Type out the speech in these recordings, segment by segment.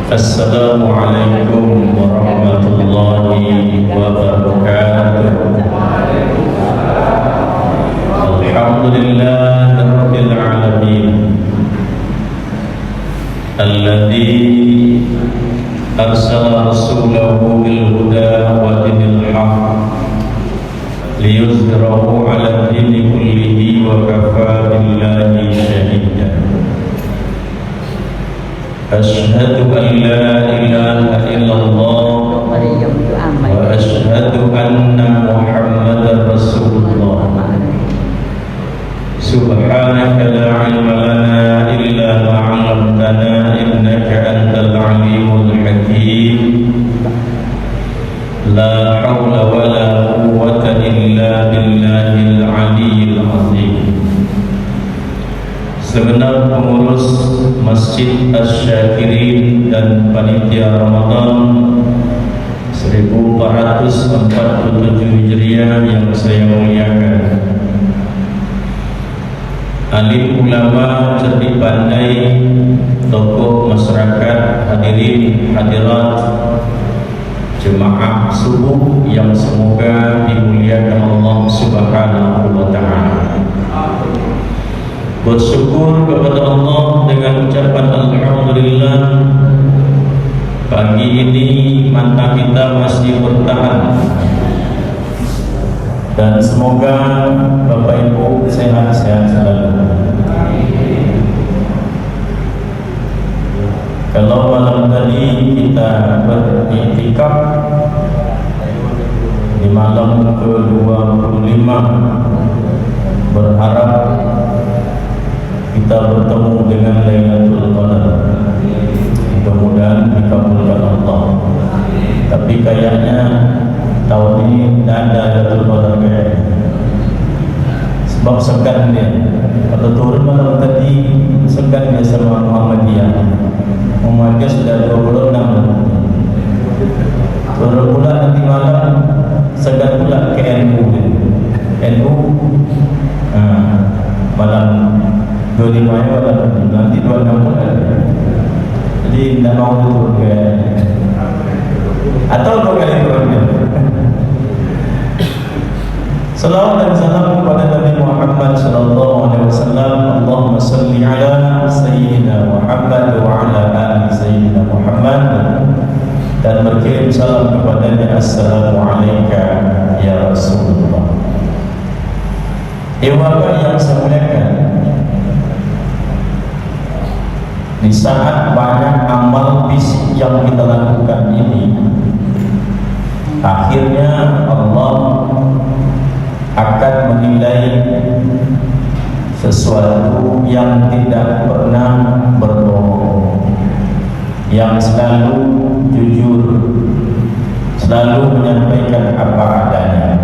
Assalamualaikum warahmatullahi wabarakatuh. Alhamdulillah rabbil alamin alladzi arsala rasulahu bil huda wa dinil haqq liyuzhirahu 'ala dini kullihi wa kafaa billahi shahida. Asyhadu an la ilaha illallah wa asyhadu anna Muhammadar Rasulullah. Subhanaka la ilma lana illa ma 'allamtana innaka antal alimul hakim. La haula wa la quwwata illa billahil aliyyil azim. Segenap pengurus Masjid Asy-Syakirin dan panitia Ramadan 1447 Hijriah yang saya muliakan, alim ulama, cerdik pandai, tokoh masyarakat, hadirin hadirat jemaah subuh yang semoga dimuliakan Allah Subhanahu wa taala. Bersyukur kepada Allah dengan ucapan alhamdulillah, pagi ini mata kita masih bertahan, dan semoga Bapak Ibu sehat-sehat selalu. Kalau malam tadi kita beriktikaf di malam ke-25, berharap kita bertemu dengan Lailatul Qadar. Mudah-mudahan dikabulkan Allah. Tapi kayaknya tahun ini tidak ada Lailatul Qadar kayaknya. Sebab segan dia. Kalau turun malam tadi segan dia sama Muhammadiyah. Muhammadiyah sudah 26. Turun pula nanti malam segan pula ke NU. NU malam 25 malam nanti 26 bulan. Jadi tidak mau turun ke atau 2 kali turun. Salawat dan salam kepada Nabi Muhammad sallallahu alaihi wasallam. Allahumma salli ala sayyidina Muhammad wa ala ali sayyidina Muhammad, dan berkirim salam kepadanya. Assalamu alayka ya Rasulullah. Bapak yang saya muliakan, di saat banyak amal fisik yang kita lakukan ini, akhirnya Allah akan menilai sesuatu yang tidak pernah berbohong, yang selalu jujur, selalu menyampaikan apa adanya.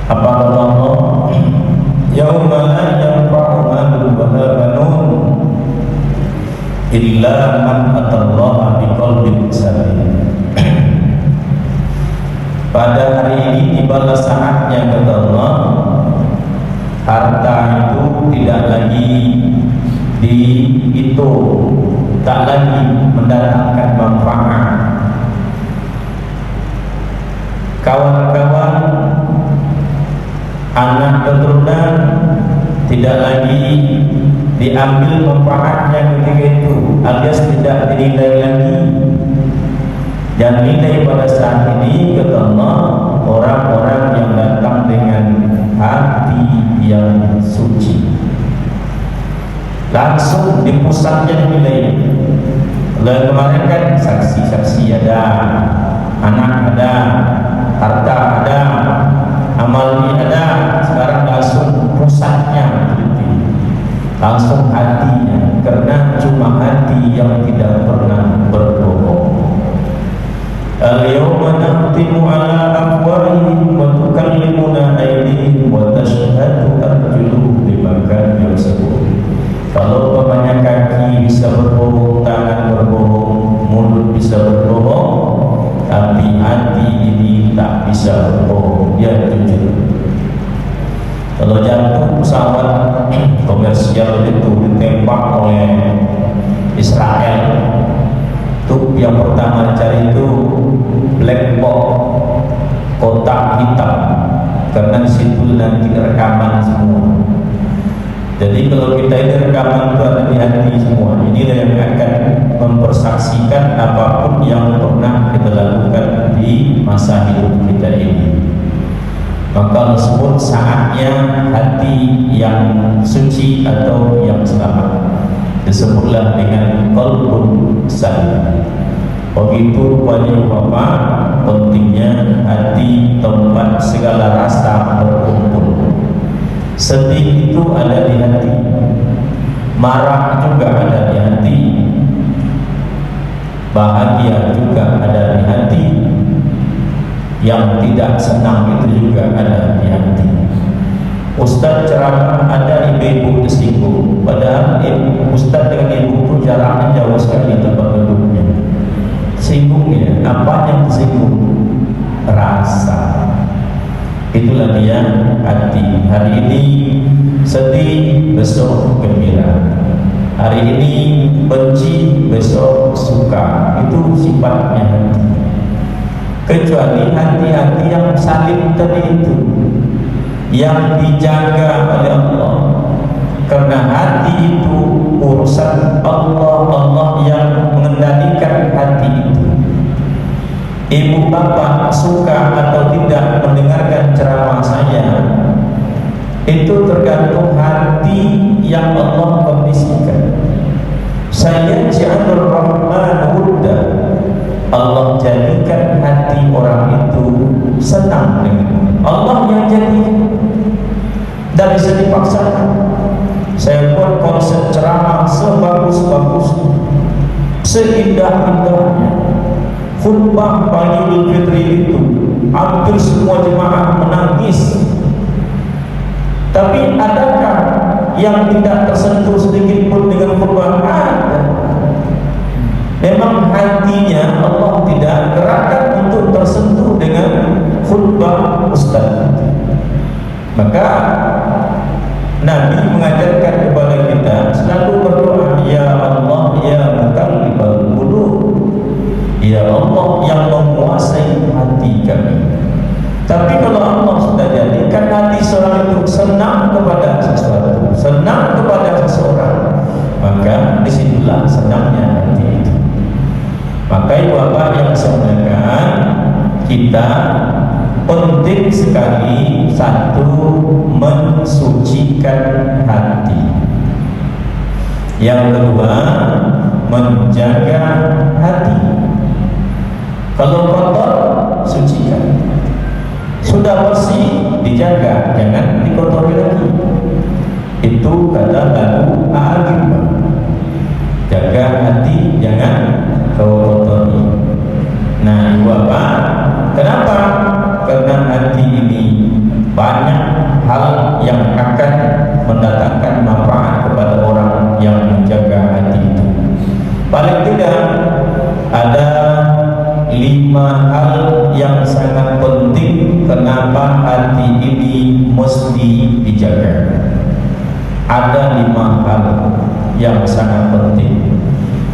Apa kata Allah? Yauma la yanfa'u malun wa la banun illa man atallaha biqalbin salim. Pada hari ini tibalah saatnya, kata Allah, harta itu tidak lagi dihitung, tak lagi mendatangkan manfaat. Kawan-kawan, anak keturunan tidak lagi diambil manfaatnya ketika itu, alias tidak dinilai lagi. Dan nilai pada saat ini, kata Allah, orang-orang yang datang dengan hati yang suci, langsung di pusatnya nilai. Lalu kemarin kan saksi-saksi ada, anak ada, harta ada, amal ini ada. Sekarang langsung pusatnya, langsung hatinya, karena cuma hati yang tidak pernah berbohong. Al-yawma nakhtimu ala afwahihim wa tukallimuna aydihim wa tashhadu arjuluhum bima kanu yaksubun. Kalau umpamanya kaki bisa berbohong, tangan berbohong, mulut bisa berbohong, tapi hati ini tak bisa berbohong, dia jujur. Kalau jatuh pesawat komersial itu ditembak oleh Israel, yang pertama cari itu black box, kotak hitam, karena situ nanti rekaman semua. Jadi kalau kita ini rekaman itu ada di hati semua. Inilah yang akan mempersaksikan apapun yang pernah kita lakukan di masa hidup kita ini. Maka disebut saatnya hati yang suci atau yang selamat, disebutlah dengan qalbun salim. Begitu rupanya Bapak, pentingnya hati tempat segala rasa berkumpul. Sedih itu ada di hati, marah juga ada di hati, bahagia juga ada di hati, yang tidak senang itu juga ada di hati. Ustaz ceramah ada ibu-ibu tersinggung, padahal Ustaz dengan ibu itu jaraknya jauh sekali tempat duduknya. Singgungnya, apa yang tersinggung? Rasa. Itulah dia hati. Hari ini sedih, besok gembira. Hari ini benci, besok suka. Itu sifatnya hati. Kecuali hati-hati yang saling tadi itu, yang dijaga oleh Allah. Karena hati itu urusan Allah, Allah yang mengendalikan hati itu. Ibu bapak suka atau tidak mendengarkan ceramah saya, itu tergantung hati yang Allah kondisikan. Saya ja'alur rahman wudda, Allah jadikan hati orang itu senang dengan Allah yang jadikan. Dan bisa dipaksakan. Saya buat konsep ceramah sebagus-bagusnya, seindah-indahnya. Khutbah pagi Idul Fitri itu hampir semua jemaah menangis. Tapi adakah yang tidak tersentuh sedikit pun dengan khutbah? Ada. Memang hatinya Allah tidak gerakkan untuk tersentuh dengan khutbah Ustaz. Maka Nabi mengajarkan kepada kita selalu berdoa, ya Allah ya muqallibal qulub, ya Allah yang menguasai hati kami. Tapi kalau Allah sudah jadikan hati seorang itu senang kepada sesuatu, senang kepada seseorang, maka disitulah senangnya hati itu. Maka Bapak yang sebenarnya kita penting sekali satu mensucikan hati. Yang kedua menjaga hati. Kalau kotor sucikan. Sudah bersih dijaga, jangan dikotori lagi. Itu kata lagu Al-Ghibah. Jaga hati, jangan kau kotori. Nah, Bapak, kenapa? Karena hati ini banyak hal yang akan mendatangkan manfaat kepada orang yang menjaga hati itu. Paling tidak ada 5 hal yang sangat penting kenapa hati ini mesti dijaga. Ada 5 hal yang sangat penting.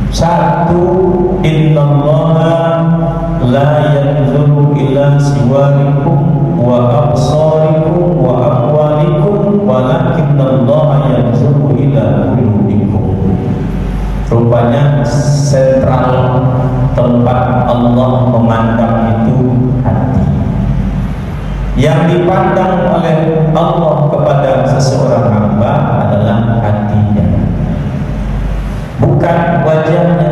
1, innallaha la yanzuru ila siwarikum wa absarikum wa amwalikum walakinallaha yanzuru ila qulubikum. Rupanya sentral tempat Allah memandang itu hati. Yang dipandang oleh Allah kepada seseorang hamba adalah hatinya, bukan wajahnya,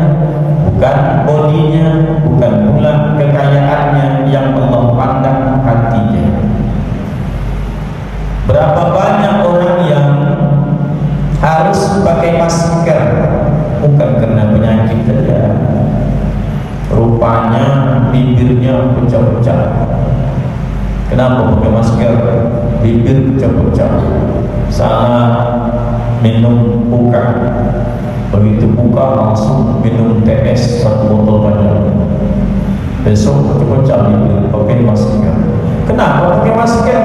bukan bodinya, bukan pula kekayaannya. Yang Allah pandang hatinya. Berapa banyak orang yang harus pakai masker bukan karena penyakit saja, rupanya bibirnya pecah-pecah. Kenapa pakai masker? Bibir pecah-pecah. Salah minum buka, begitu buka langsung minum TS 1 botol banyak. Besok pecah-pecah bibir, pakai masker. Kenapa pakai masker?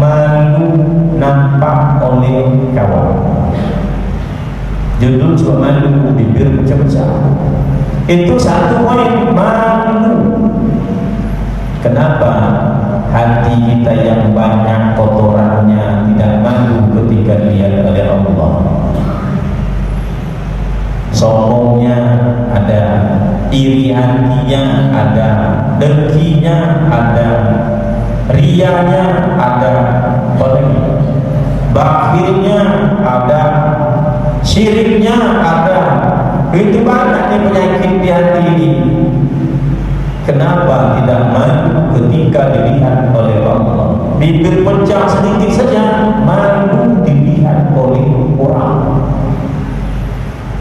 Malu nampak oleh kawan. Judul cuma malu, bibir pecah-pecah. Itu satu poin, malu. Kenapa hati kita yang banyak kotorannya tidak malu ketika dilihat oleh Allah? Sombongnya ada, iri hatinya ada, dengkinya ada, rianya ada, bakhilnya ada, syiriknya ada. Itu banyak nih penyakit di hati ini. Kenapa tidak malu ketika dilihat oleh Allah? Bibir pecah sedikit saja malu dilihat oleh orang.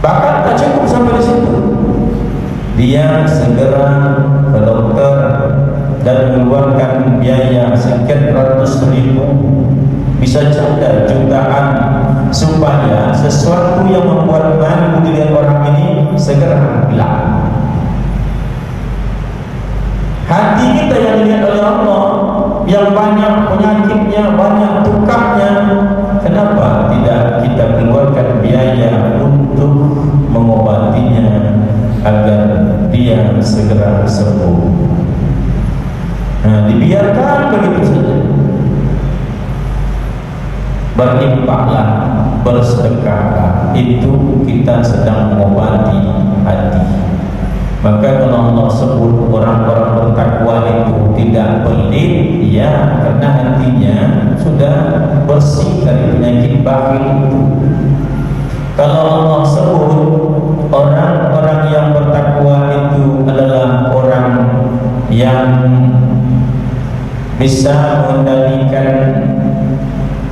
Bahkan tak cukup sampai di situ, dia segera ke dokter dan mengeluarkan biaya sekian ratus ribu, bisa jadi jutaan, supaya sesuatu yang membuat malu dilihat orang ini segera hilang. Hati kita yang dilihat oleh Allah, yang banyak penyakitnya, banyak tukaknya, kenapa tidak kita keluarkan biaya untuk mengobatinya agar dia segera sembuh? Nah, dibiarkan begitu saja. Berinfaklah, bersedekahlah, itu kita sedang mengobati hati. Maka kalau Allah sebut orang-orang bertakwa itu tidak pelit, ya karena hatinya sudah bersih dari penyakit bakhil itu. Kalau Allah sebut orang-orang yang bertakwa itu adalah orang yang bisa mengendalikan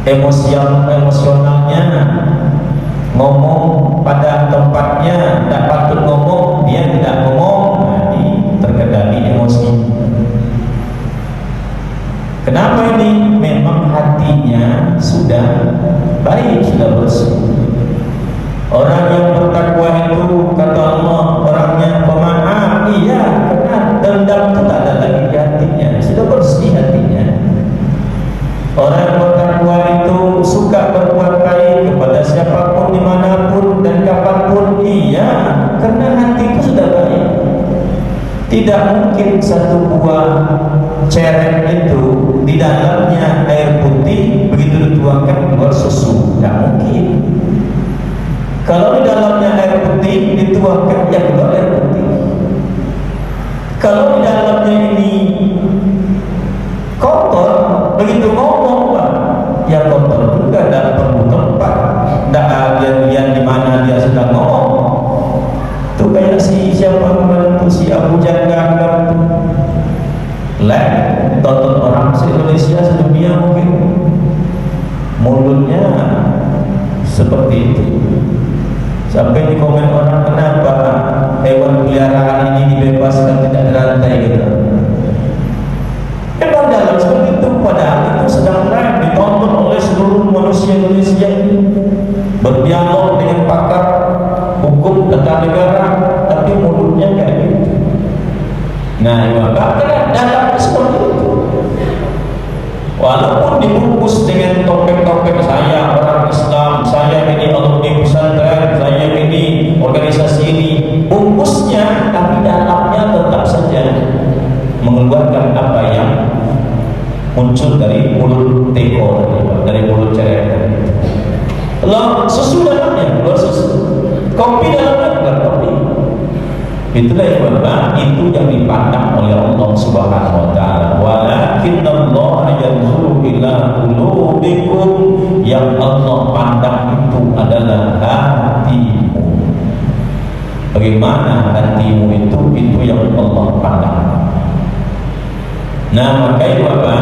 emosionalnya, ngomong pada tempatnya, tidak patut ngomong dia tidak ngomong, terkendali emosi. Kenapa ini? Memang hatinya sudah baik, sudah bersih. Orang yang bertakwa itu kata Allah, orangnya pemaaf, iya, karena dendam itu tak ada lagi di hatinya, sudah bersih hatinya. Orang yang bertakwa itu suka berbuat baik kepada siapapun, dimanapun dan kapanpun, iya, karena hati itu sudah baik. Tidak mungkin satu buah ceret itu di dalamnya air putih, begitu dituangkan keluar susu, tidak mungkin. Kalau di dalamnya air putih dituangkan, ya keluar air putih. Kalau di dalamnya ini kotor, begitu ngomong, Pak, ya kotor juga, tidak perlu tempat, tidak lihat di mana dia sedang ngomong. Itu kayak siapa kemarin itu, si Abu Jandal tonton orang se-Indonesia, sedunia mungkin, mulutnya seperti itu. Sampai di komen orang, kenapa hewan peliharaan ini dibebaskan tidak dirantai gitu. Memang dalam seperti itu, padahal itu sedang live ditonton oleh seluruh manusia Indonesia ini, berdialog dengan pakar hukum tata negara, tapi mulutnya kayak gitu. Nah, maka dalam seperti itu, walaupun dibungkus dengan topeng-topeng, saya orang Islam, saya ini alumni pesantren, saya ini organisasi ini, bungkusnya, tapi dalamnya tetap saja mengeluarkan apa yang muncul dari mulut teko, dari mulut ceret. Lalu susu dalamnya keluar susu, kopi dalamnya keluar kopi. Itulah yang benar, itu yang dipandang oleh Allah Subhanahu wa taala. Walakin Allah yanzuru ila qulubikum, yang Allah pandang itu adalah hatimu. Bagaimana hatimu itu yang Allah pandang. Nah, makanya Bapak,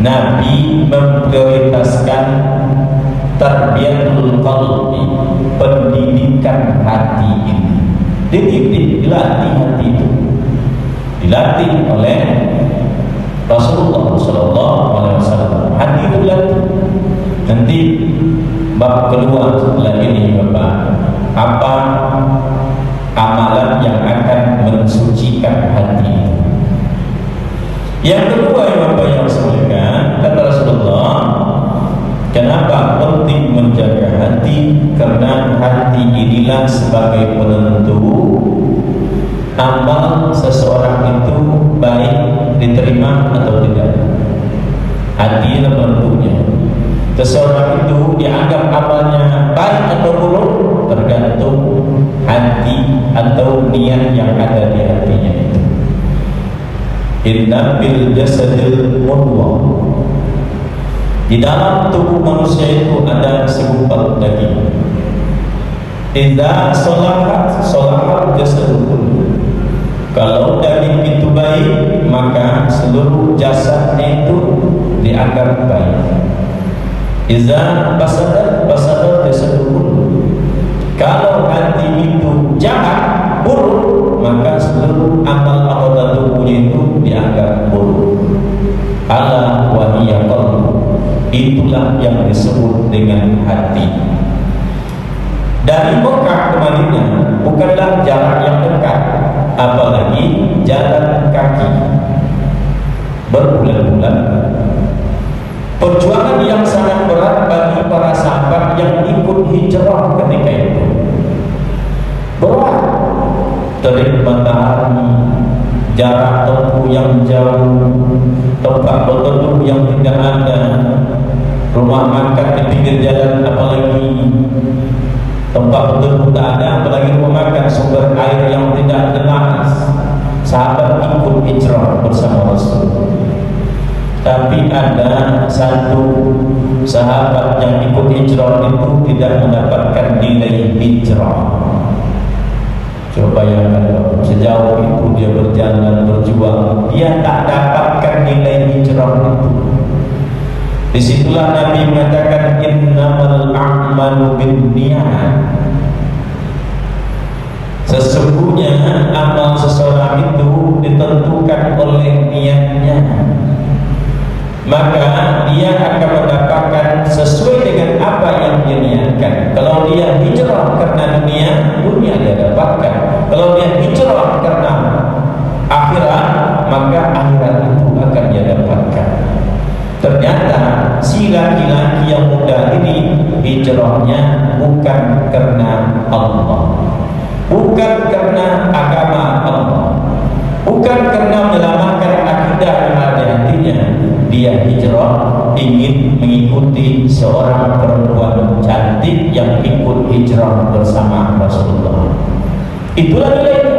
Nabi memprioritaskan tarbiyatul qalbi, pendidikan hati ini. Dididik, dilatih hati itu, dilatih oleh Rasulullah SAW. Hati itu dilatih. Nanti bab kedua setelah ini, Bapak, apa amalan yang akan mensucikan hati itu. Yang kedua, ya Bapak yang semuanya, kata Rasulullah, kenapa penting menjaga hati? Karena hati inilah sebagai penentu diterima atau tidak. Hati penentunya. Seseorang itu dianggap amalnya baik atau buruk tergantung hati atau niat yang ada di hatinya itu. Inna bil jasadil mudghah. Di dalam tubuh manusia itu ada segumpal daging. Idza sholahat sholahat jasadul kullu. Kalau daging itu baik, maka seluruh jasadnya itu dianggap baik. Idza fasadat fasadat jasadul kullu. Kalau hati itu jahat, buruk, maka seluruh amal anggota tubuhnya itu dianggap buruk. Ala wa hiya qalbu. Itulah yang disebut dengan hati. Dari Mekah ke Madinah bukanlah jarak yang dekat, apalagi jalan kaki berbulan-bulan. Perjuangan yang sangat berat bagi para sahabat yang ikut hijrah ketika itu. Berat, terik matahari, jarak tempuh yang jauh, tempat berteduh yang tidak ada, rumah makan di pinggir jalan apalagi tempat berteduh tak ada, apalagi rumah makan, sumber air yang tidak jelas. Sahabat ikut hijrah bersama Rasul. Tapi ada satu sahabat yang ikut hijrah itu tidak mendapatkan nilai hijrah. Coba bayangkan, sejauh itu dia berjalan berjuang, dia tak dapatkan nilai hijrah itu. Disitulah Nabi mengatakan innamal a'malu binniyat. Sesungguhnya amal seseorang itu ditentukan oleh niatnya. Maka dia akan mendapatkan sesuai dengan apa yang dia niatkan. Kalau dia hijrah karena dunia, dunia dia dapatkan. Kalau dia hijrah karena akhirat, maka akhirat itu akan dia dapatkan. Ternyata si laki-laki yang muda ini hijrahnya bukan karena Allah, bukan karena agama Allah, bukan karena menyelamatkan akidah yang ada di hatinya. Dia hijrah ingin mengikuti seorang perempuan cantik yang ikut hijrah bersama Rasulullah. Itulah nilainya.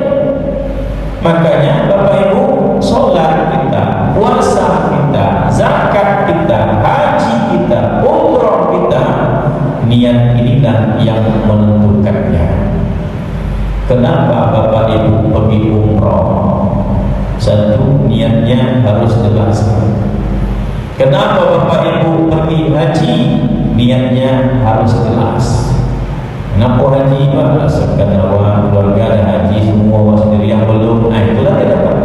Makanya Bapak Ibu, sholat kita, puasa kita, zakat kita, haji kita, umroh kita, niat inilah yang menentukannya. Kenapa Bapak Ibu pergi umroh? Satu, niatnya harus jelas. Kenapa Bapak Ibu pergi haji? Niatnya harus jelas. Kenapa haji? Berdasarkan awal keluarga ada haji, semua sendiri yang belum. Itulah dia dapat.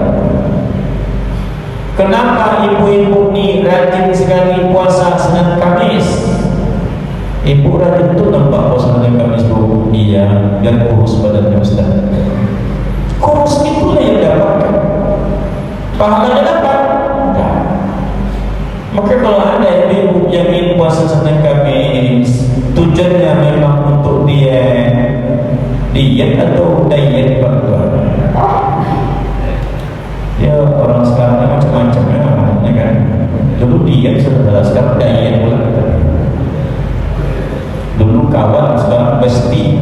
Kenapa ibu-ibu ni rajin sekali puasa Senin Kamis? Ibu rajin tu nampak puasa Senin Kamis tu, iya, dan kurus badannya Ustaz. Kurus itulah yang dapatkan. Pahalanya dapat. Maka kalau ada ibu yang ingin puasa Senin Kamis, tujuannya memang untuk diet atau diet berdua. Ya orang sekarang macam-macam ya kan. Dulu diet sudah sekarang diet pula. Dulu kawan, sekarang bestie.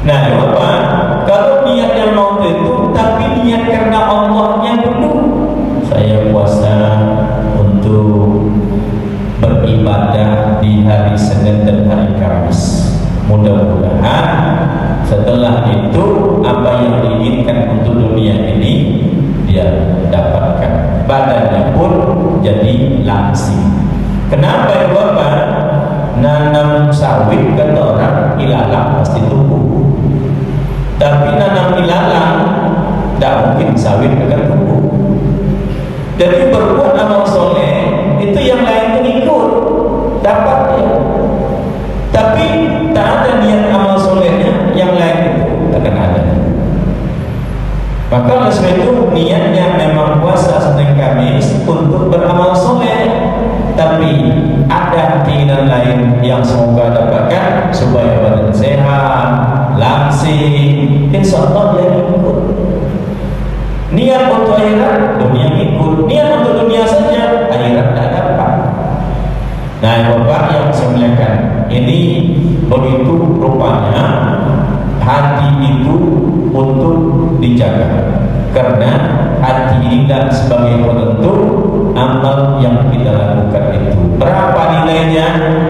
Nah, apa? Kalau niatnya mau itu, tapi niat karena Allahnya dulu. Saya puasa untuk beribadah di hari Senin dan hari Kamis. Mudah-mudahan setelah itu apa yang diinginkan untuk dunia ini dia dapatkan. Badannya pun jadi langsing. Kenapa itu Bapak? Nanam sawit kata orang ilalang pasti tumbuh. Tapi nanam ilalang tidak mungkin sawit akan tumbuh. Jadi berbuat amal soleh itu yang lain mengikut, dapat ya. Tapi tak ada niat amal solehnya, yang lain itu takkan ada. Maka oleh sebab itu niatnya memang puasa Senin Kamis untuk beramal soleh, tapi ada keinginan lain yang semoga dapatkan supaya badan sehat, langsing, insya Allah dia ikut. Niat untuk akhirat, dunia ikut. Niat untuk dunia saja, akhirat tidak dapat. Nah, Bapak yang saya muliakan, ini begitu rupanya hati itu untuk dijaga, karena hati inilah sebagai penentu amal yang kita lakukan itu. Berapa nilainya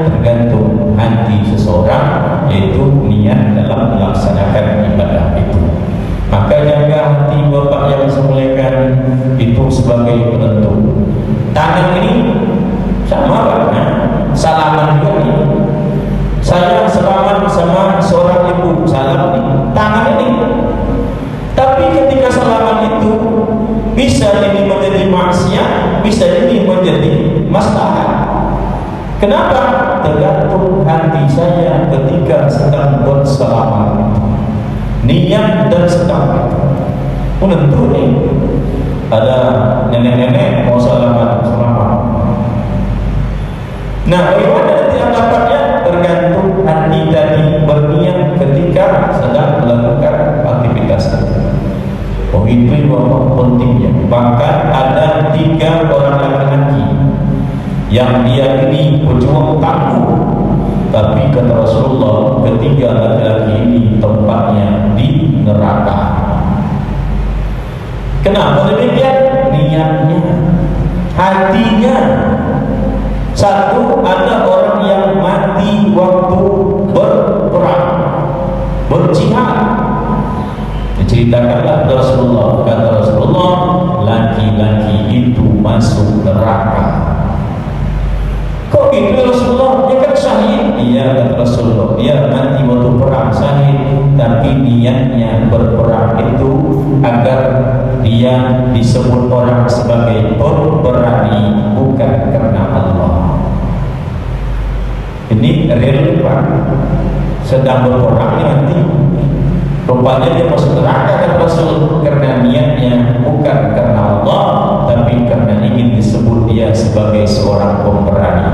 tergantung hati seseorang, yaitu niat dalam melaksanakan ibadah itu. Maka jaga hati Bapak yang saya muliakan itu sebagai penentu. Tangan ini sama Pak, salaman juga nih. Saya salaman sama seorang ibu, salam nih, tangan ini. Tapi ketika salaman itu bisa jadi menjadi maksiat, bisa jadi menjadi maslahat. Kenapa? Tergantung hati saya ketika sedang bersalaman. Niat dan sedang menentu nih. Ada nenek-nenek mau salaman. Nah, bagaimana nanti dapatnya? Tergantung hati tadi berniat ketika sedang melakukan aktivitas. Oh, itu yang pentingnya. Bahkan ada 3 orang laki-laki yang dia ini berjuang tangguh, tapi kata Rasulullah, ketiga laki-laki ini tempatnya di neraka. Kenapa demikian? Niatnya, hatinya. Satu, ada orang yang mati waktu berperang, berjihad. Diceritakanlah Rasulullah, kata Rasulullah, laki-laki itu masuk neraka. Kok gitu Rasulullah? Dia kan syahid. Iya, kata Rasulullah, dia mati waktu perang, syahid, tapi niatnya berperang itu agar dia disebut orang sebagai pemberani, bukan karena Allah. Ini real Pak, sedang berperang ini nanti rupanya dia masuk neraka, kata Rasul, karena niatnya bukan karena Allah, tapi karena ingin disebut dia sebagai seorang pemberani.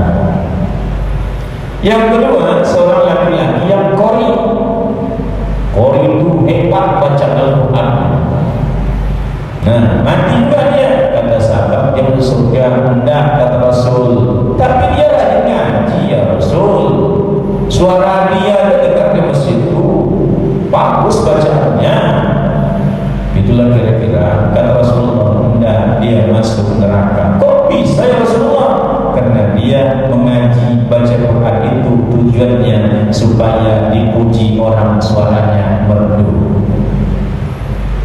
Yang kedua, seorang laki-laki yang qori. Qori itu hebat baca Al-Quran. Nah, mati juga dia, kata sahabat, dia masuk surga. Hendak, kata Rasul, tapi dia rajin ngaji ya Rasul. Suara dia dekat di masjid itu bagus bacaannya. Itulah kira-kira kata Rasulullah, hendak dia masuk neraka. Kok bisa ya Rasulullah? Karena dia mengaji baca Quran itu tujuannya supaya dipuji orang, suaranya merdu.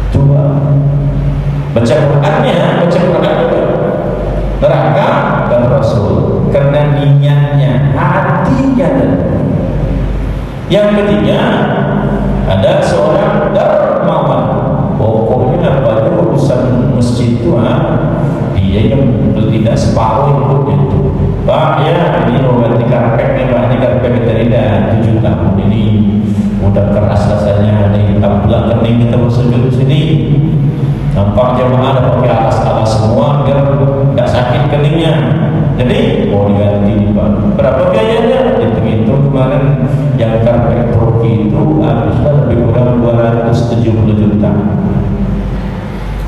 Coba baca Qurannya, neraka kata Rasul, karena niatnya, hatinya. Yang ketiga, ada seorang dermawan, pokoknya pada urusan masjid itu dia yang tidak separuh ikutnya itu. Pak ya, ini mau ganti karpetnya Pak, ini karpet terida 7 tahun ini udah keras rasanya, ini kita pulang kening, kita bersujud di sini. Nampak jemaah ada pakai alas-alas semua biar nggak sakit keningnya. Jadi mau diganti nih Pak. Berapa biayanya? Hitung-hitung kemarin yang karpet Turki itu habisnya lebih kurang 270 juta.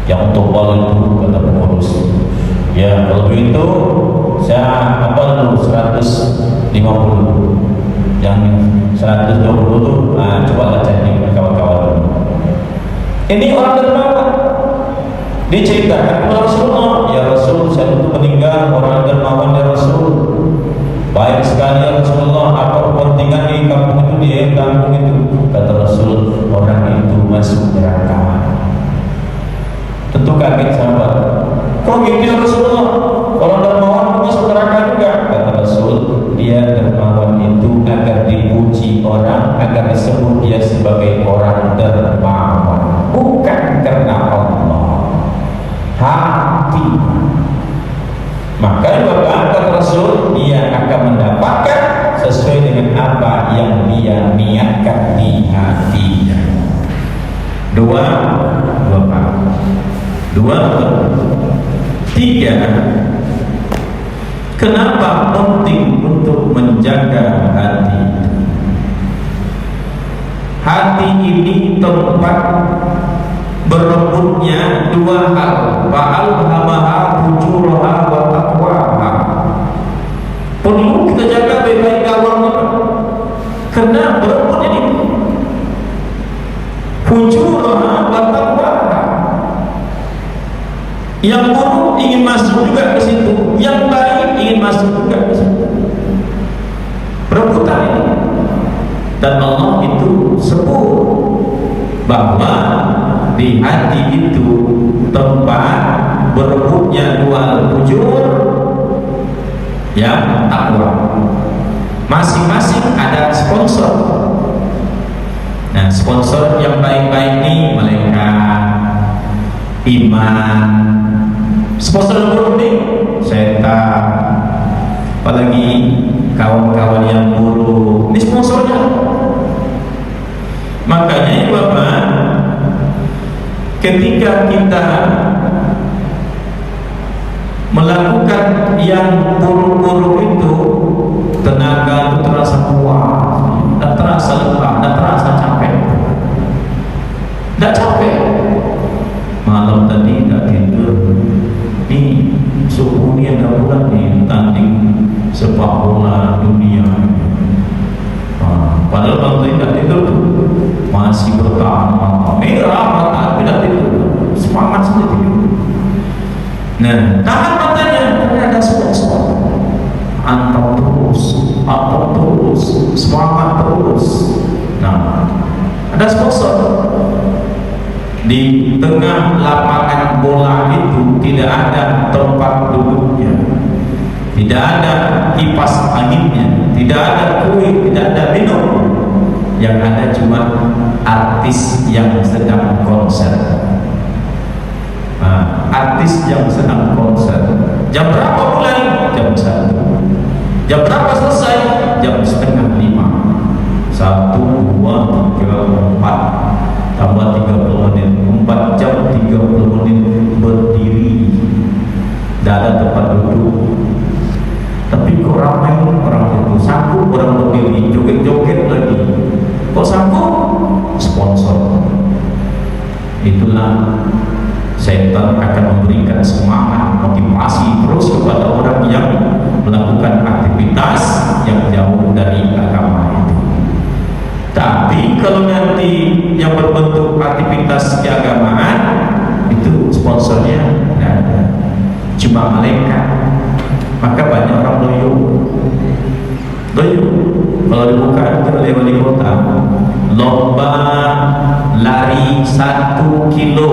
Yang tebal itu kata pengurus. Ya kalau begitu saya apa dulu 150. Yang 120 tuh coba lah cari kawan-kawan. Ini orang dermawan. Diceritakan kepada Rasulullah, ya Rasul, saya itu meninggal orang dermawan ya Rasul. Baik sekali ya Rasulullah, apa kepentingan di kampung itu, di kampung itu? Kata Rasul, orang itu masuk neraka. Tentu kaget sahabat. Kok gitu ya Rasulullah? Orang dermawan masuk neraka juga? Kata Rasul, dia dermawan itu agar dipuji orang, agar disebut dia sebagai orang dermawan, bukan karena Allah. Hati. Maka Bapak kata Rasul, dia akan mendapatkan sesuai dengan apa yang dia niatkan di hatinya. Dua. Tiga. Kenapa penting untuk menjaga hati? Hati ini tempat berebutnya dua hal, fa'alhamaha fujuraha wa taqwaha. Perlu kita jaga baik-baik gawangnya, karena berebutnya ini fujuraha wa taqwaha. Yang buruk ingin masuk juga ke situ, yang baik ingin masuk juga ke situ. Perebutan ini. Dan Allah itu sebut bahwa di hati itu tempat berebutnya dua fujur yang takwa. Masing-masing ada sponsor. Nah, sponsor yang baik-baik ini malaikat, iman. Sponsor yang buruk nih setan, apalagi kawan-kawan yang buruk. Ini sponsornya. Makanya Bapak, ketika kita melakukan yang buruk-buruk itu, tenaga itu terasa kuat, dan terasa lelah, dan terasa capek. Tidak capek. Malam tadi tidak tidur. Ini subuh ini ada bulan nih tanding sepak bola dunia. Padahal waktu tidak tidur masih bertahan merah mata, tidak tidur, semangat sudah tidur. Nah, tahan matanya karena ada sponsor. Antap terus, semangat terus. Nah, ada sponsor. Di tengah lapangan bola itu tidak ada tempat duduknya, tidak ada kipas anginnya, tidak ada kue, tidak ada minum. Yang ada cuma artis yang sedang konser. Nah, artis yang sedang konser. Jam berapa mulai? Jam 1. Jam berapa selesai? Jam 4:30. 1, 2, 3, 4. Tambah 30 menit. 4 jam 30 menit berdiri. Tidak ada tempat duduk. Tapi kok ramai orang itu, sanggup orang berdiri, joget-joget lagi. Kok sanggup? Sponsor. Itulah setan akan memberikan semangat, motivasi terus kepada orang yang melakukan aktivitas yang jauh dari agama itu. Tapi kalau nanti yang berbentuk aktivitas keagamaan itu sponsornya tidak ada, cuma malaikat. Maka banyak orang loyo. Kalau dibuka oleh wali kota, lomba lari 1 kilo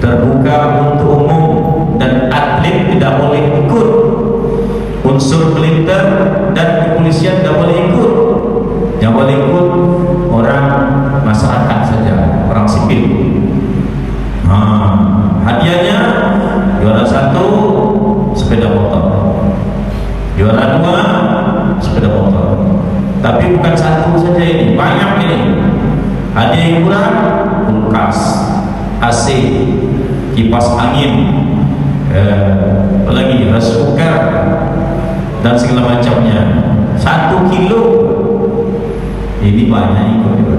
terbuka untuk umum dan atlet tidak boleh ikut. Unsur militer dan kepolisian tidak boleh ikut. Yang boleh ikut orang masyarakat saja, orang sipil. Hadiahnya juara 1 sepeda motor, juara 2 sepeda motor. Tapi bukan 1 saja ini, banyak ini. Hadiah yang kurang kulkas, AC, kipas angin, apalagi rice cooker dan segala macamnya. 1 kilo ini banyak ikut juga.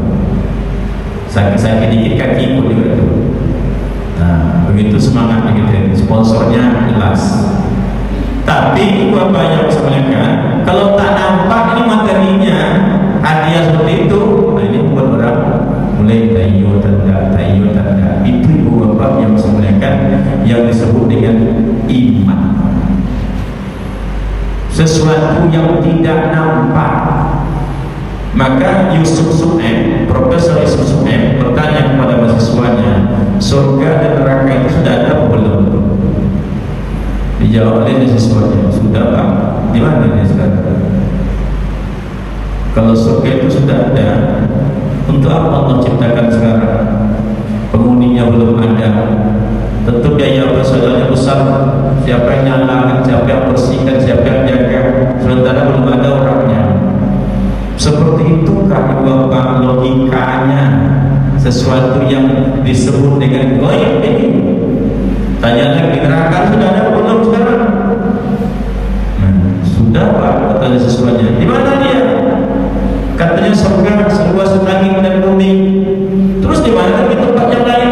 Sakit-sakit dikit kaki ikut juga tuh. Nah, begitu semangat gitu. Sponsornya jelas. Tapi Bapak yang sebenarnya kalau tak nampak ini materinya hadiah seperti itu, nah ini buat orang mulai tayo tanda. Itu Ibu Bapak yang sebenarnya yang disebut dengan iman. Sesuatu yang tidak nampak. Maka Yusuf Su'aib, Profesor Yusuf Su'aib bertanya kepada mahasiswanya, surga dan neraka itu sudah ada atau belum? Dijawab oleh mahasiswanya, sudah Pak. Di mana dia sekarang? Kalau surga itu sudah ada, untuk apa Allah ciptakan sekarang? Penghuninya belum ada. Tentu biaya operasionalnya besar. Siapa yang nyalakan, siapa yang bersihkan, siapa yang jaga, sementara belum ada orangnya. Seperti itu kan Bapak logikanya sesuatu yang disebut dengan ghaib ini. Tanya lagi, neraka sudah ada belum sekarang? Sudah Pak, katanya sesuanya. Di mana dia? Katanya surga seluas langit dan bumi. Terus di mana di tempat yang lain?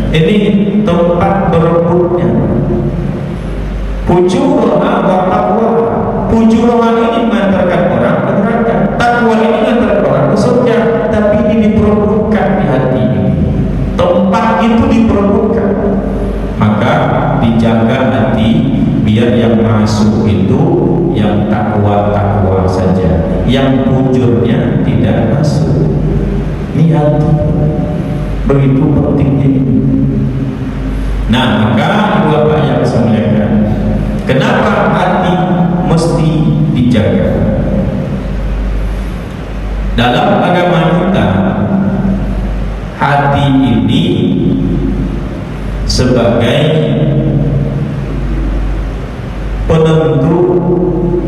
Ini tempat berebutnya. Fujurha wa taqwa. Fujurha ini mengantarkan orang ke neraka, takwa ini mengantarkan orang ke surga. Tapi ini diperebutkan di hati ini. Tempat itu diperebutkan. Maka dijaga hati biar yang masuk itu yang takwa-takwa saja, yang fujurnya tidak masuk. Ini hati. Begitu pentingnya ini. Nah, maka ibu bapak yang saya muliakan, kenapa hati mesti dijaga? Dalam agama kita, hati ini sebagai penentu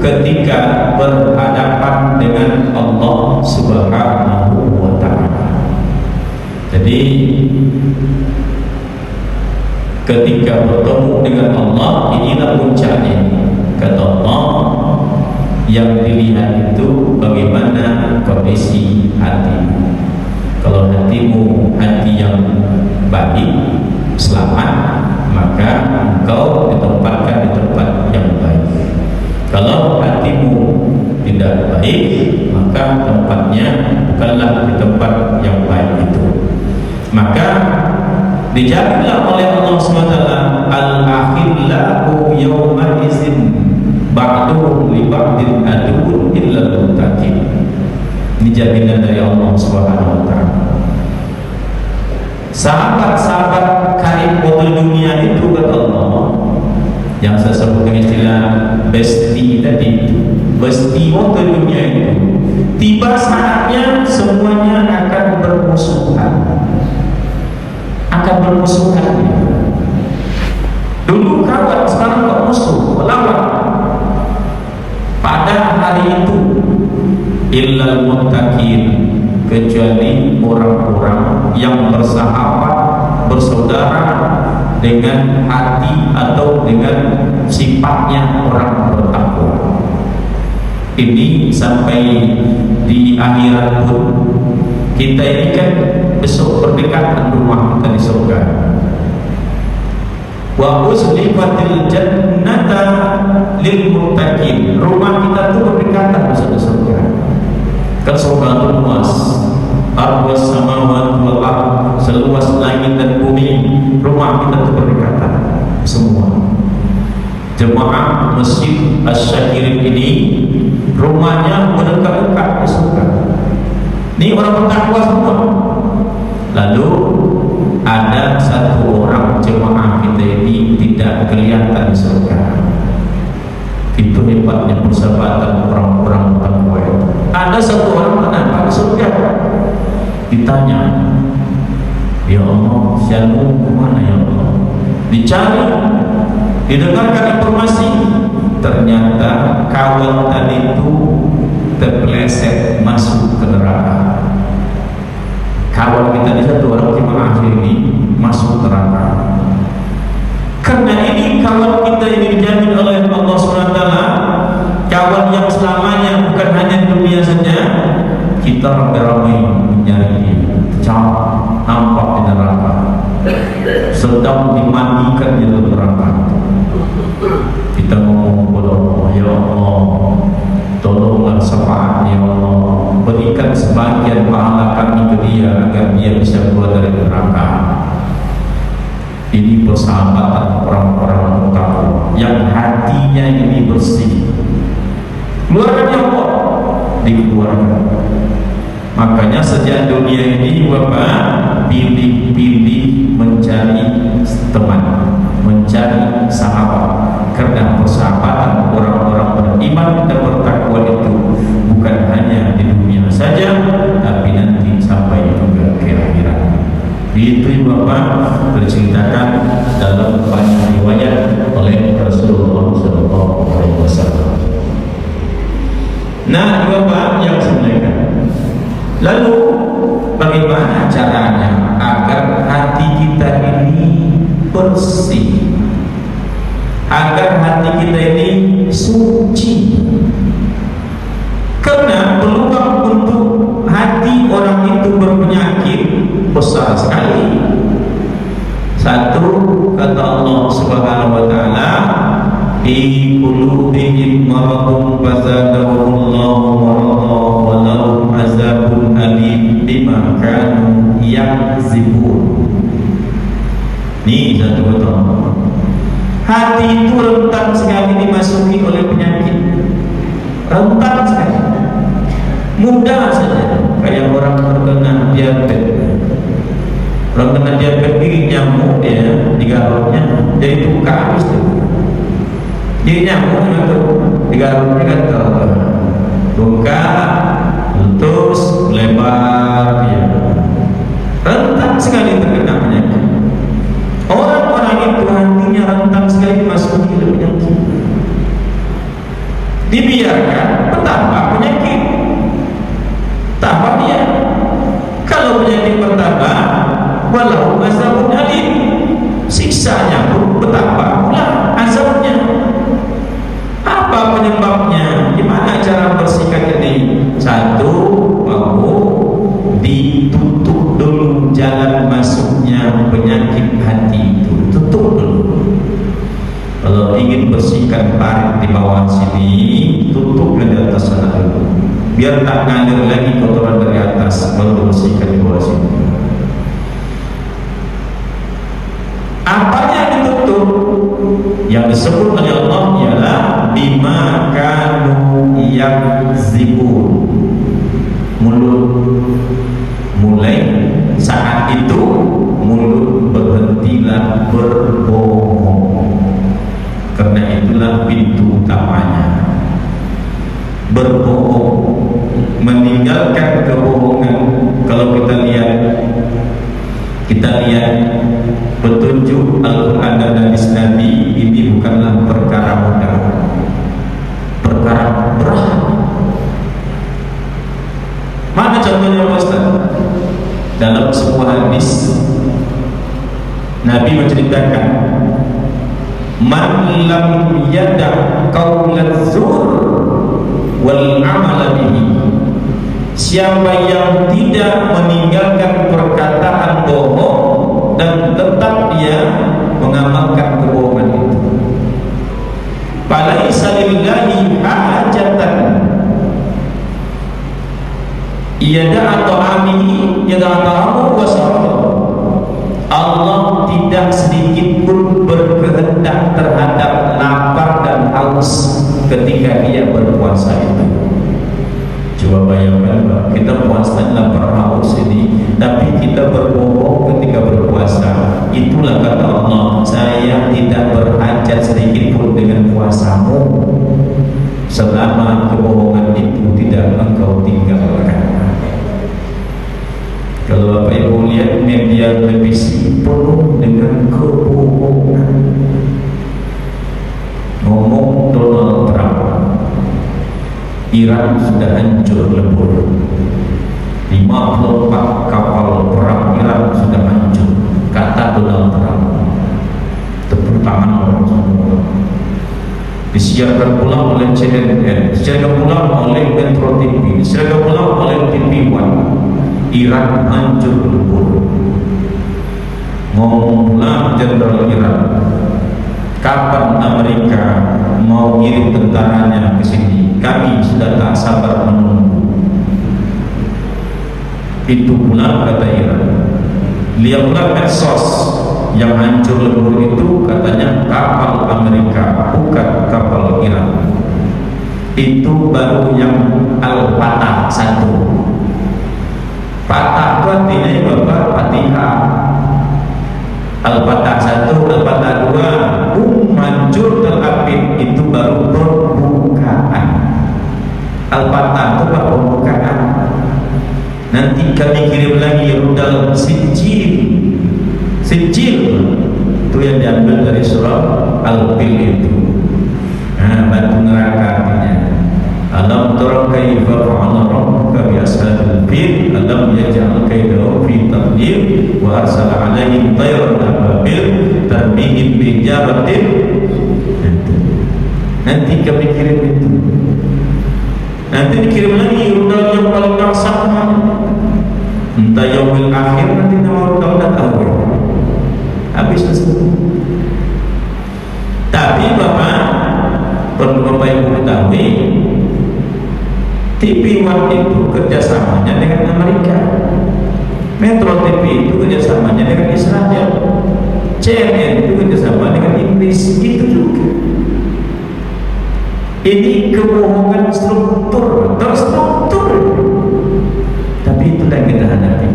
ketika berhadapan dengan Allah Subhanahu wa ta'ala. Jadi ketika bertemu dengan Allah, inilah puncaknya. Kata Allah, yang dilihat itu bagaimana kondisi hatimu. Kalau hatimu hati yang baik, selamat, maka engkau ditempatkan di tempat yang baik. Kalau hatimu tidak baik, maka tempatnya bukanlah di tempat yang baik itu. Maka dijaminlah oleh Allah SWT, al-akhillahu yawma izin ba'duhum li ba'din aduun illa al-muttaqin. Ini jaminan dari Allah Subhanahu wa ta'ala. Sahabat-sahabat karib waktu dunia itu, kata Allah, yang saya sebut dengan istilah besti tadi, besti waktu dunia itu, tiba saatnya semuanya akan bermusuhan. Akan bermusuhan. Dulu kawan, sekarang kok musuh, melawan. Pada hari itu, illal muttaqin, kecuali orang-orang yang bersahabat, bersaudara dengan hati atau dengan sifatnya orang bertakwa. Ini sampai di akhirat pun, kita ini kan besok berdekatan rumah kita di surga. Wa uzlifatil jannata lil muttaqin. Rumah kita tuh berdekatan besok di surga. Kan surga itu luas, arwas samawati wal ardh, seluas langit dan bumi. Rumah kita itu berdekatan semua. Jemaah Masjid Asy-Syakirin ini rumahnya mendekat-dekat di surga. Ini orang bertakwa semua. Lalu ada satu orang jemaah kita ini tidak kelihatan di surga. Itu hebatnya persahabatan orang-orang bertakwa itu. Ada satu orang nampak di surga. Ditanya, ya Allah, siamu kemana ya Allah? Dicari, didengarkan informasi. Ternyata kawan tadi itu terpeleset masuk ke neraka. Kawan kita di satu orang jemaah ini masuk neraka. Karena ini kawan kita ini dijamin oleh Allah SWT, kawan yang selamanya, bukan hanya di dunia saja. Kita ramai-ramai mencari dia, nampak di neraka, sedang dimandikan di dalam neraka. Kita ngomong kepada Allah, ya Allah, tolonglah syafaat ya Allah, berikan sebagian pahala kami ke dia agar dia bisa keluar dari neraka. Ini persahabatan orang-orang bertakwa yang hatinya ini bersih. Keluarkan ya Allah, dikeluarkan. Makanya sejak dunia ini Bapak pilih-pilih mencari teman, mencari sahabat, karena persahabatan orang-orang beriman dan bertakwa itu bukan hanya di dunia saja, tapi nanti sampai juga ke akhirat. Itu Bapak berceritakan dalam banyak riwayat oleh Rasulullah SAW. Nah, Bapak yang sebenarnya, lalu bagaimana caranya agar hati kita ini bersih, agar hati kita ini suci? Karena peluang untuk hati orang itu berpenyakit besar sekali. fi qulubihim maradun fazadahumullahu marada wa lahum azabun alim bima kanu yakzibun. Ini satu betul. Hati itu rentan sekali dimasuki oleh penyakit, rentan sekali, mudah saja. Kayak orang terkena diabetes, orang kena diabetes gigi nyamuk dia digaruknya jadi buka habis tuh. Jadi nyamuk itu digaruknya kan buka terus lebar dia, rentan sekali terkena penyakit. Orang-orang itu hatinya rentan sekali dimasuki oleh penyakit. Dibiarkan bertambah penyakit, tambah dia. Kalau penyakit bertambah, walau azabun alim, siksanya pun bertambah pula azabnya. Apa penyebabnya? Gimana cara bersihkan ini? Satu, mau ditutup dulu jalan masuknya penyakit hati itu, tutup dulu. Kalau ingin bersihkan parit di bawah sini, tutup di atas sana dulu, biar tak ngalir lagi kotoran dari atas, baru bersihkan di bawah sini. Apanya yang ditutup? Yang disebut oleh Allah ialah bima kanu yakzibun. Mulut, mulai saat itu mulut berhentilah berbohong. Karena itulah pintu utamanya, berbohong, meninggalkan kebohongan. Kalau kita lihat petunjuk Al-Quran dan hadis Nabi, ini bukanlah perkara mudah, perkara berat. Mana contohnya Ustaz? Dalam sebuah hadis Nabi menceritakan, man lam yada' qawla zur wal amala bihi, siapa yang tidak meninggalkan perkataan bohong dan tetap dia mengamalkan kebohongan itu, falaisa lillahi hajatan yada'a ta'amihi yada'a ta'amu wa sarabahu. Allah tidak sedikit pun berkehendak terhadap lapar dan haus ketika dia berpuasa itu. Coba bayangkan, kita puasa lapar haus ini, tapi kita berbohong ketika berpuasa. Itulah kata Allah, saya tidak berhajat sedikit pun dengan puasamu selama kebohongan itu tidak engkau tinggalkan. Kalau Bapak Ibu lihat media televisi penuh dengan kebohongan. Ngomong Donald Trump, Iran sudah hancur lebur, 54 kapal perang Iran sudah hancur, kata Donald Trump. Tepuk tangan orang semua. Disiarkan pula oleh CNN, disiarkan pula oleh Metro TV, disiarkan pula oleh TV One. Iran hancur lebur. Ngomong pula Jenderal Iran, kapan Amerika mau ngirim tentaranya ke sini? Kami sudah tak sabar menunggu. Itu pula kata Iran. Lihat pula medsos yang hancur lebur itu, katanya kapal Amerika, bukan kapal Iran. Itu baru yang Al-Fatah 1. Fatah itu artinya Bapak Fatihah. Al-Fatah 1, Al-Fatah 2, hancur terapit, itu baru pembukaan. Al-Fatah itu pembukaan. Nanti kami kirim lagi rudal sijil. Sijil itu yang diambil dari surah Al-Fil itu. Nah, batu neraka artinya. Alam tara kaifa fa'ala rabbuka bi ashabil fil alam yaj'al kaidahum fi tadlil wa arsala 'alaihim tayran ababil tarmihim bi jaratin. Nanti kami kirim itu. Nanti dikirim lagi rudal yang paling dahsyat. Entah yaumil akhir, nanti nama rudal dah tahu. Habis tersebut. Tapi Bapak, Taiwan itu kerjasamanya dengan Amerika, Metro TV itu kerjasamanya dengan Israel, CNN itu kerjasama dengan Inggris. Itu juga. Ini kebohongan terstruktur, tapi itulah yang kita hadapi.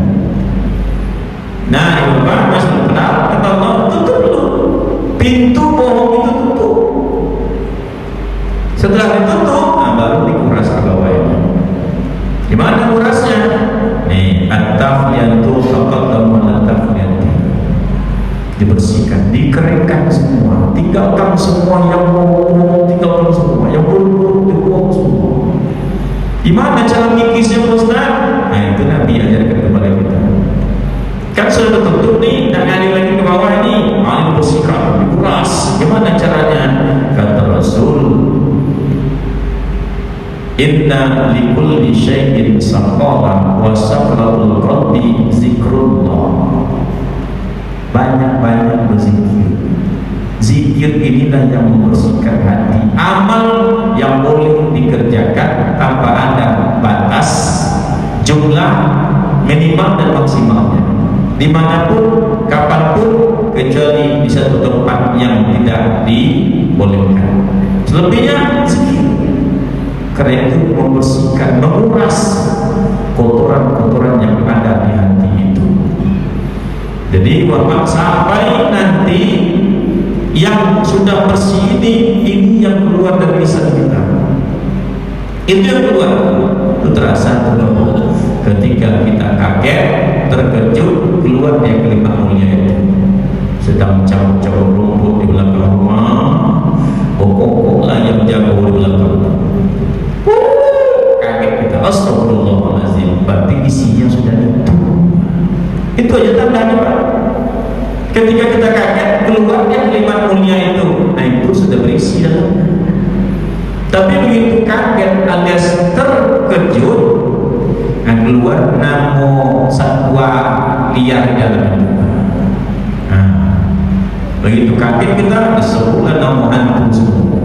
Nah, Bapak masih kenal, kata Allah, tutup dulu pintu bohong itu, tutup. Setelah ditutup, baru dikuras ke bawah ini. Gimana kurasnya? Nih, at-tafliyatu taqaddam at-tafliyatu. Dibersihkan, dikeringkan semua, tinggalkan semua yang bohong, tinggalkan semua yang buruk, dibuang semua. Gimana cara mikisnya, Ustaz? Nah, itu Nabi ajarkan kepada kita. Kan sudah tertutup nih, dan ngalir lagi ke bawah ini, dibersihkan, dikuras. Gimana caranya? Kata Rasul, inna likulli syai'in saqalan wa saqalul qalbi zikrullah. Banyak-banyak berzikir. Zikir inilah yang membersihkan hati. Amal yang boleh dikerjakan tanpa ada batas jumlah minimal dan maksimalnya, dimanapun, kapanpun, kecuali di satu tempat yang tidak dibolehkan. Selebihnya zikir. Karena itu membersihkan, menguras kotoran-kotoran yang ada di hati itu. Jadi Bapak, sampai nanti yang sudah bersih ini yang keluar dari lisan kita. Itu yang keluar. Itu terasa tuh ketika kita kaget, terkejut, keluar dia kalimat mulia itu. Sedang cabut-cabut rumput di belakang rumah, pokok lah yang jago di belakang. Kaget kita, astagfirullahaladzim. Berarti isinya sudah itu aja tandanya, Pak. Ketika kita kaget, keluarnya kalimat mulia itu, nah itu sudah berisi dalamnya. Tapi begitu kaget alias terkejut, nah keluar namo satwa liar di dalam itu. Nah, begitu kaget kita disebutlah namo hantu semua,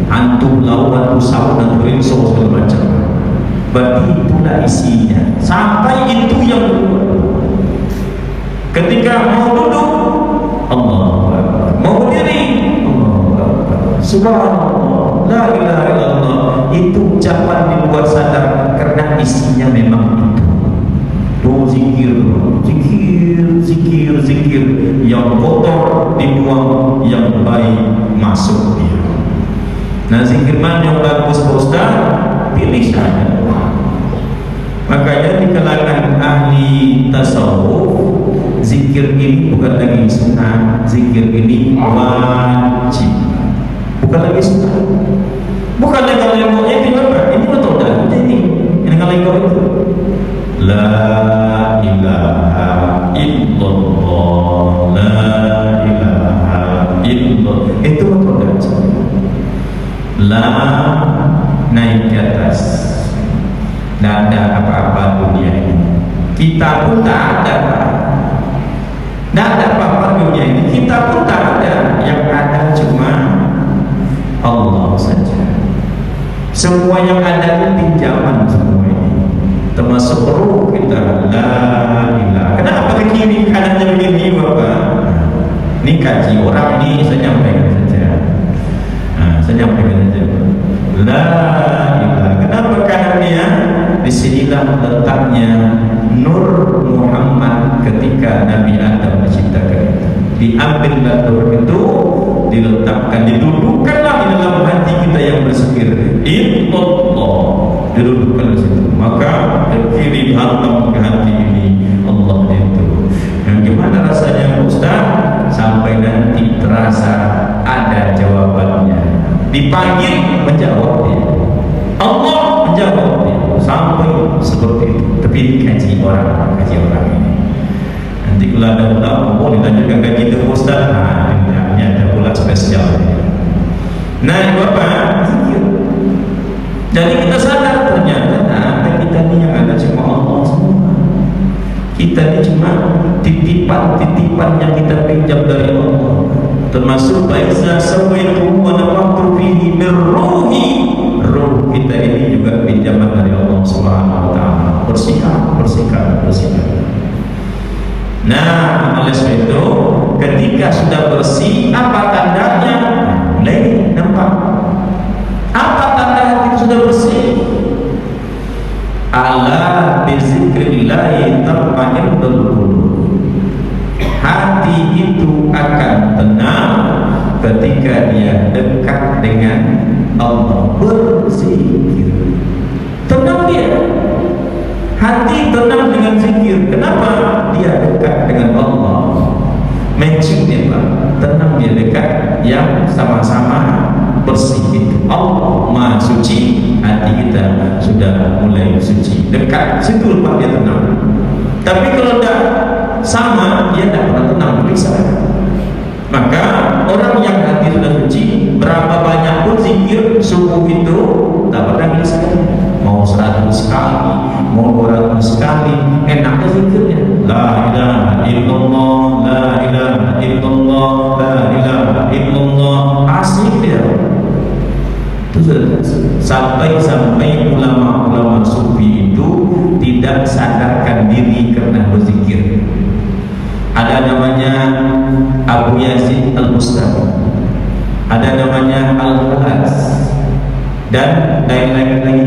hantu laut, hantu sawo, hantu rinso, segala macam. Berarti itulah isinya. Sampai itu yang keluar. Ketika mau duduk, Allahu Akbar. Mau berdiri, Allahu Akbar. Subhanallah, la ilaha illallah. Itu ucapan di luar sadar karena isinya memang itu. Tuh zikir, zikir. Yang kotor dibuang, yang baik masuk dia. Nah, zikir mana yang bagus, Pak Ustaz? Pilih saja. Makanya di kalangan ahli tasawuf, zikir ini bukan lagi sunnah, zikir ini wajib. Bukan lagi sunnah. Bukan lagi kalau yang maunya itu apa? Ini betul dah. Ini kalau yang itu. La ilaha illallah, la ilaha illallah. Itu betul dah. La naik ke atas. Tidak ada apa-apa dunia ini. Kita pun tak ada. Tidak ada apa-apa dunia ini. Kita pun tak ada. Yang ada cuma Allah saja. Semua yang ada itu pinjaman semua ini. Termasuk ruh kita. La ilaha. Kenapa ke kiri kanannya begini, Bapak? Ini kaji orang ini, saya nyampaikan saja. Saya nyampaikan saja. La ilaha. Kenapa kanannya? Disinilah letaknya Nur Muhammad ketika Nabi Adam menciptakan itu. Diambillah nur itu, diletakkan, didudukkanlah di dalam hati kita yang berzikir. Illallah, didudukkan di situ. Maka kiri hantam ke hati ini Allah itu. Yang gimana rasanya, Ustaz? Sampai nanti terasa ada jawabannya. Dipanggil, menjawab dia. Allah menjawab dia. Sampai seperti itu. Tapi kaji orang ini. Nanti kalau ada ulama mau ditanyakan kaji itu Ustaz, nah ini ada pula spesial. Nah, Bapak, zikir. Jadi kita sadar ternyata kita ini yang ada cuma Allah semua. Kita ini cuma titipan yang kita pinjam dari Allah. Termasuk baiknya sampai itu wa nafaqtu fihi min ruhi. ruh kita ini juga pinjaman dari Allah Subhanahu wa taala. Bersihkan. Nah, oleh sebab itu ketika sudah bersih, apa tandanya? Mulai nampak. Apa tanda hati itu sudah bersih? Ala bizikrillahi tatma'innul qulub. Hati itu akan tenang ketika dia dekat dengan Allah, berzikir. Tenang dia. Hati tenang dengan zikir. Kenapa? Dia dekat dengan Allah. Matchingnya Pak, tenang dia dekat yang sama-sama bersih itu. Allah Maha Suci, hati kita sudah mulai suci. Dekat situ Pak dia tenang. Tapi kalau tidak sama, dia tidak pernah tenang, bisa. Maka orang yang hati sudah suci, berapa banyak pun zikir subuh itu tak pernah bisa. Mau 100 kali, mau 200 kali, enaknya zikirnya. La ilaha illallah, la ilaha illallah, la ilaha illallah. Asik dia. Itu sampai ulama-ulama sufi itu tidak sadarkan diri karena berzikir. Ada namanya Abu Yazid Al-Bustami, ada namanya Al-Halas, dan lain-lain lagi.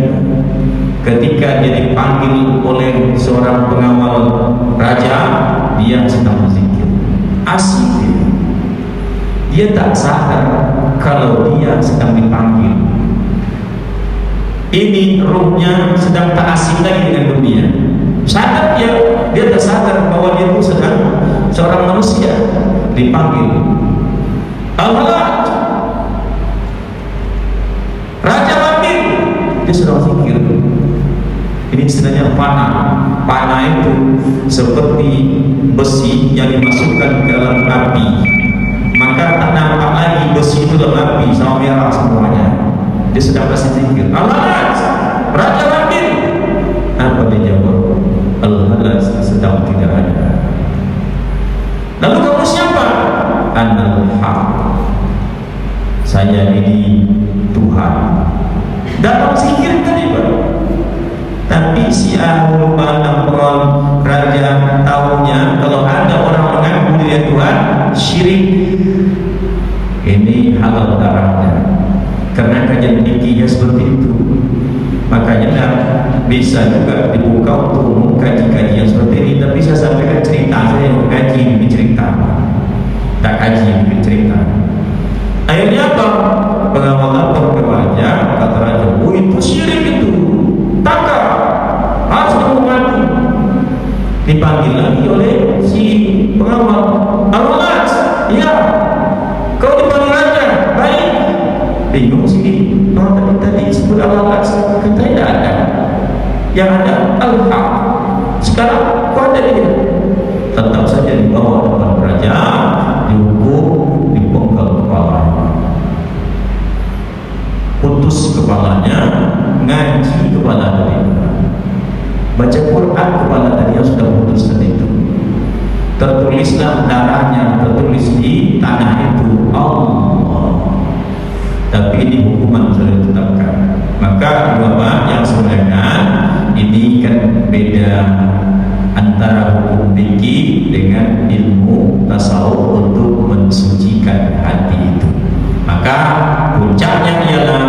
Ketika dia dipanggil oleh seorang pengawal raja, dia sedang berzikir. Asik dia. Dia tak sadar kalau dia sedang dipanggil. Ini ruhnya sedang tak asing lagi dengan dunia. Sadar dia tak sadar bahwa dia itu sedang seorang manusia dipanggil. Allah, Raja Makin, dia sedang zikir. Ini istilahnya panah. Panah itu seperti besi yang dimasukkan ke dalam api. Maka tak nampak lagi besi itu dalam api, sama merah semuanya. Dia sedang kasih zikir. Allah, Raja Makin. Apa dia jawab? Al-Halas sedang tidak ada. Lalu kamu siapa? Anal Haq. Saya ini Tuhan. Dalam zikir tadi Pak. Tapi si Ahlul Balam raja tahunya kalau ada orang mengaku dia Tuhan, syirik. Ini halal darahnya. Karena kajian fikihnya seperti itu. Makanya bisa juga dibuka untuk kaji-kaji yang seperti ini. Tapi saya sampaikan cerita, saya kaji ini cerita, tak kaji ini cerita. Akhirnya apa? Pengawal lapor ke raja, kata raja, oh itu syirik itu, takar, harus dihukum. Dipanggil lagi oleh si pengawal. Allah, ya, kau dipanggil raja, baik. Bingung sih, tadi sebut Allah, kata tidak ada. Yang ada Al-Haq. Sekarang kau ada dia. Tetap saja dibawa depan raja, dihukum, dipenggal kepalanya, putus kepalanya, ngaji kepala tadi, baca Quran kepala tadi yang sudah putus tadi itu. Tertulislah darahnya, tertulis di tanah itu Allah. Tapi ini hukuman sudah ditetapkan. Maka Bapak yang sebenarnya ini kan beda antara hukum fikih dengan ilmu tasawuf untuk mensucikan hati itu. Maka puncaknya ialah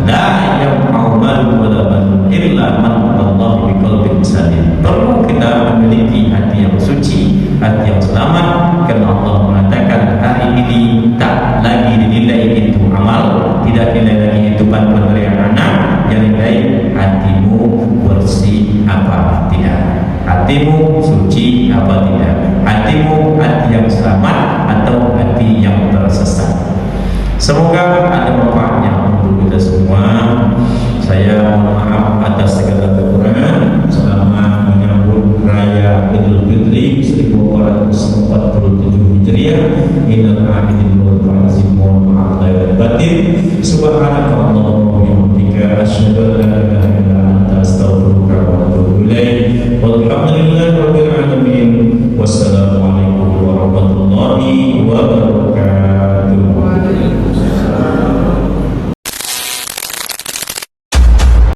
la yam'u malun wala banun illa man Allah biqalbin salim. Perlu kita memiliki hati yang suci, hati yang selamat, karena Allah mengatakan hari ini tak lagi dinilai itu amal, tidak dinilai lagi itu bantuan dari anak, yang dinilai hatimu bersih apa tidak, hatimu suci apa tidak, hatimu hati yang selamat atau hati yang tersesat. Semoga ada manfaatnya untuk kita semua. Saya mohon maaf atas segala kekurangan selama menyambut Raya Idul Fitri 1447 Hijriah. Innal hamidin wal faizin, mohon maaf lahir dan batin. Subhanakallahumma wa bihamdika asyhadu an la ilaha illa anta astaghfiruka wa atubu ilaik. Walhamdulillahirabbil alamin. Wassalam.